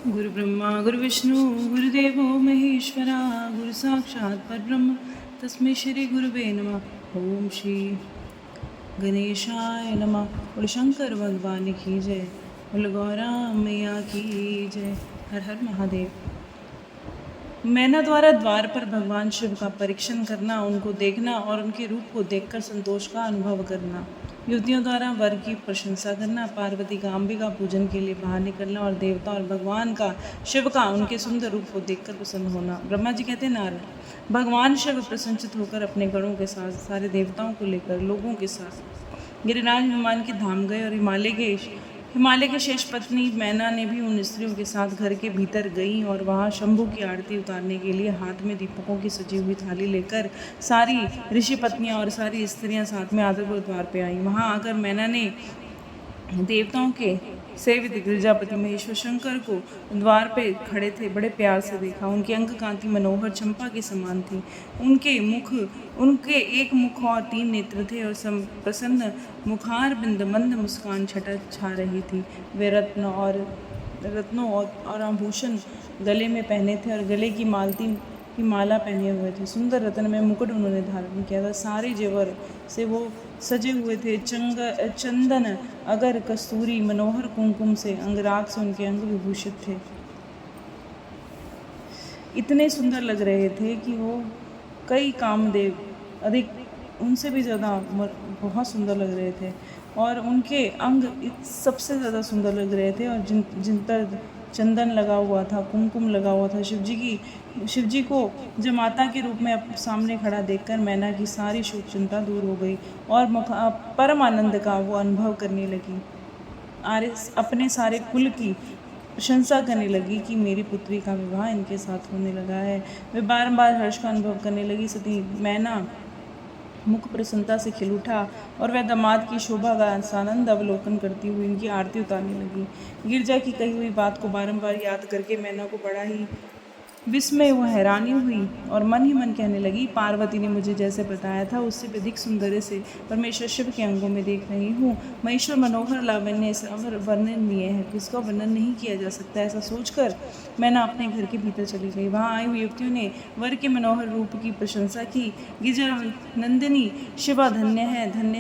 गुरु ब्रह्मा गुरु विष्णु गुरुदेवो महेश्वरा गुरु साक्षात् परब्रह्म तस्मै श्री गुरुवे नमः। ओम श्री गणेशाय नमः। बोल शंकर भगवान की जय, बोल गौरा मैया की जय। हर हर महादेव। मैना द्वारा द्वार पर भगवान शिव का परीक्षण करना, उनको देखना और उनके रूप को देखकर संतोष का अनुभव करना, युवतियों द्वारा वर की प्रशंसा करना, पार्वती का अंबिका पूजन के लिए बाहर निकलना और देवता और भगवान का शिव का उनके सुंदर रूप को देखकर प्रसन्न होना। ब्रह्मा जी कहते हैं नारद भगवान शिव प्रसन्नचित होकर अपने गणों के साथ सारे देवताओं को लेकर लोगों के साथ गिरिराज विमान के धाम गए और हिमालय के शेष पत्नी मैना ने भी उन स्त्रियों के साथ घर के भीतर गई और वहां शंभू की आरती उतारने के लिए हाथ में दीपकों की सजी हुई थाली लेकर सारी ऋषि पत्नियां और सारी स्त्रियां साथ में आदरपूर्वक द्वार पे आई। वहां आकर मैना ने देवताओं के सेवित गिरजापति महेश्वर शंकर को द्वार पे खड़े थे बड़े प्यार से देखा। उनकी अंग कांति मनोहर चंपा के समान थी। उनके एक मुख और 3 नेत्र थे और प्रसन्न मुखार बिंद मंद मुस्कान छा रही थी। वे रत्नों और आभूषण गले में पहने थे और गले की माला पहने हुए थे। सुंदर रत्न में मुकुट उन्होंने धारण किया था। सारे जेवर से वो सजे हुए थे। चंदन अगर कस्तूरी मनोहर कुमकुम से अंगराग से उनके अंग विभूषित थे। इतने सुंदर लग रहे थे कि वो कई कामदेव अधिक उनसे भी ज़्यादा बहुत सुंदर लग रहे थे और उनके अंग सबसे ज़्यादा सुंदर लग रहे थे और जिन पर चंदन लगा हुआ था, कुमकुम लगा हुआ था। शिव जी को जब माता के रूप में सामने खड़ा देखकर मैना की सारी शोक चिंता दूर हो गई और परम आनंद का वो अनुभव करने लगी। अपने सारे कुल की प्रशंसा करने लगी कि मेरी पुत्री का विवाह इनके साथ होने लगा है। वे बारंबार हर्ष का अनुभव करने लगी। सती मैना मुख प्रसन्नता से खिल उठा और वह दामाद की शोभा का सानंद अवलोकन करती हुई इनकी आरती उतारने लगी। गिरजा की कही हुई बात को बारंबार याद करके मैना को बड़ा ही विस्मय व हैरानी हुई और मन ही मन कहने लगी, पार्वती ने मुझे जैसे बताया था उससे अधिक सुंदर से परमेश्वर शिव के अंगों में देख रही हूँ। महेश्वर मनोहर लावण्य से अमर वर्णनीय है, किसका वर्णन नहीं किया जा सकता। ऐसा सोचकर मैंने अपने घर के भीतर चली गई। वहाँ आई हुई युवतियों ने वर के मनोहर रूप की प्रशंसा की। गिरजा नंदिनी शिवा धन्य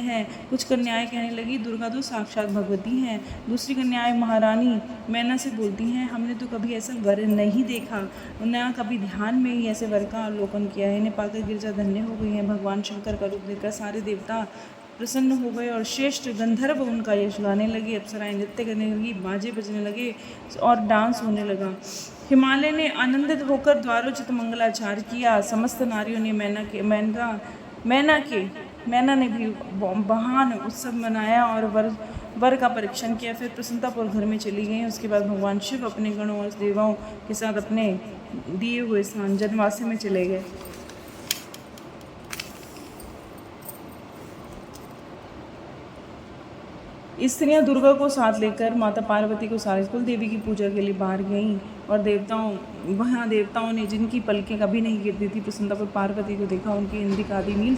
है। कुछ कन्याएं कहने लगी, दुर्गा तो साक्षात भगवती हैं। दूसरी कन्याएं महारानी मैना से बोलती हैं, हमने तो कभी ऐसा वर नहीं देखा, न कभी ध्यान में ही ऐसे वर का अवलोकन किया है। इन्हें पाकर गिरजा धन्य हो गई है। भगवान शंकर का रूप देखकर सारे देवता प्रसन्न हो गए और श्रेष्ठ गंधर्व उनका यश गाने लगे। अप्सराएं नृत्य करने लगी, बाजे बजने लगे और डांस होने लगा। हिमालय ने आनंदित होकर द्वारोचित मंगलाचार किया। समस्त नारियों ने मैना ने भी महान उत्सव मनाया और वर का परीक्षण किया। फिर प्रसन्नतापूर्वक घर में चली गई। उसके बाद भगवान शिव अपने गणों और देवाओं के साथ अपने दिए हुए स्थान जनवासी में चले गए। स्त्रियां दुर्गा को साथ लेकर माता पार्वती को सारे कुल देवी की पूजा के लिए बाहर गईं और देवताओं ने जिनकी पलकें कभी नहीं गिरती थी प्रसन्नता पर पार्वती को देखा। उनकी इंदिक आदि नील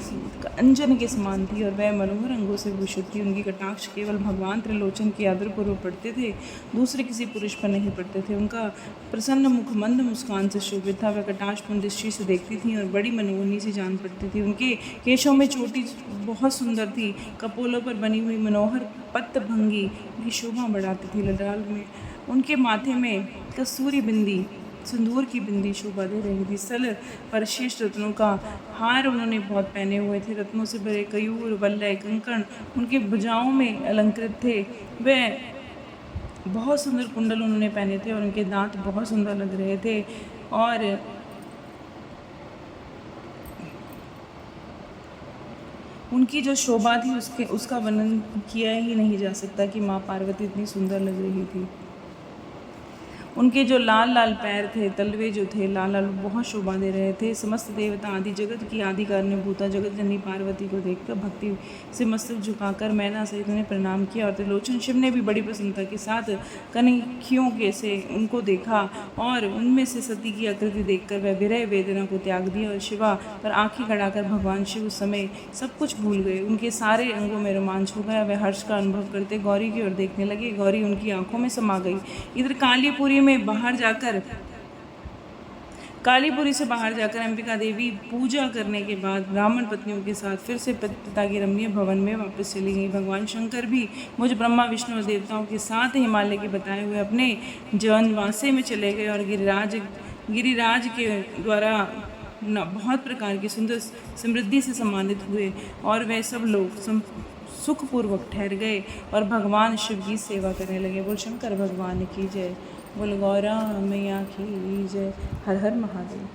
अंजन के समान थी और वह मनोहर अंगों से भूषित थी। उनकी कटाक्ष केवल भगवान त्रिलोचन के आदरपूर्वक पड़ते थे, दूसरे किसी पुरुष पर नहीं पड़ते थे। उनका प्रसन्न मुख मंद मुस्कान से शोभित था। वह कटाक्षपूर्ण दृष्टि से देखती थी और बड़ी मनोहनी से जान पड़ती थी। उनके केशों में चोटी बहुत सुंदर थी। कपोलों पर बनी हुई मनोहर पत्तभंगी की शोभा बढ़ाती थी। ललाट में उनके माथे में कस्तूरी बिंदी सिंदूर की बिंदी शोभा दे रही थी। सल पर श्रेष्ठ रत्नों का हार उन्होंने बहुत पहने हुए थे। रत्नों से भरे कयूर वल्लय कंकण उनके भुजाओं में अलंकृत थे। वह बहुत सुंदर कुंडल उन्होंने पहने थे और उनके दांत बहुत सुंदर लग रहे थे और उनकी जो शोभा थी उसका वर्णन किया ही नहीं जा सकता कि माँ पार्वती इतनी सुंदर लग रही थी। उनके जो लाल लाल पैर थे, तलवे जो थे लाल लाल, बहुत शोभा दे रहे थे। समस्त देवता आदि जगत की आदि कारणभूता जगत जननी पार्वती को देखकर भक्ति से मस्तक झुकाकर मैना सहित उन्हें प्रणाम किया और त्रिलोचन शिव ने भी बड़ी प्रसन्नता के साथ कनखियों के से उनको देखा और उनमें से सती की आकृति देखकर वह विरह वेदना को त्याग दिया और शिवा पर आंखें खड़ाकर भगवान शिव उस समय सब कुछ भूल गए। उनके सारे अंगों में रोमांच हो गया। वह हर्ष का अनुभव करते गौरी की ओर देखने लगे। गौरी उनकी आंखों में समा गई। इधर कालीपुरी में बाहर जाकर, कालीपुरी से बाहर जाकर अंबिका देवी पूजा करने के बाद ब्राह्मण पत्नियों के साथ फिर से पिता के रमणीय भवन में वापस चली गई। भगवान शंकर भी मुझ ब्रह्मा विष्णु और देवताओं के साथ हिमालय के बताए हुए अपने जनवासे में चले गए और गिरिराज के द्वारा बहुत प्रकार की सुंदर समृद्धि से सम्मानित हुए और वे सब लोग सुखपूर्वक ठहर गए और भगवान शिव की सेवा करने लगे। बोल शंकर भगवान की जय, बोल गौरा मैया की जय। हर हर महादेव।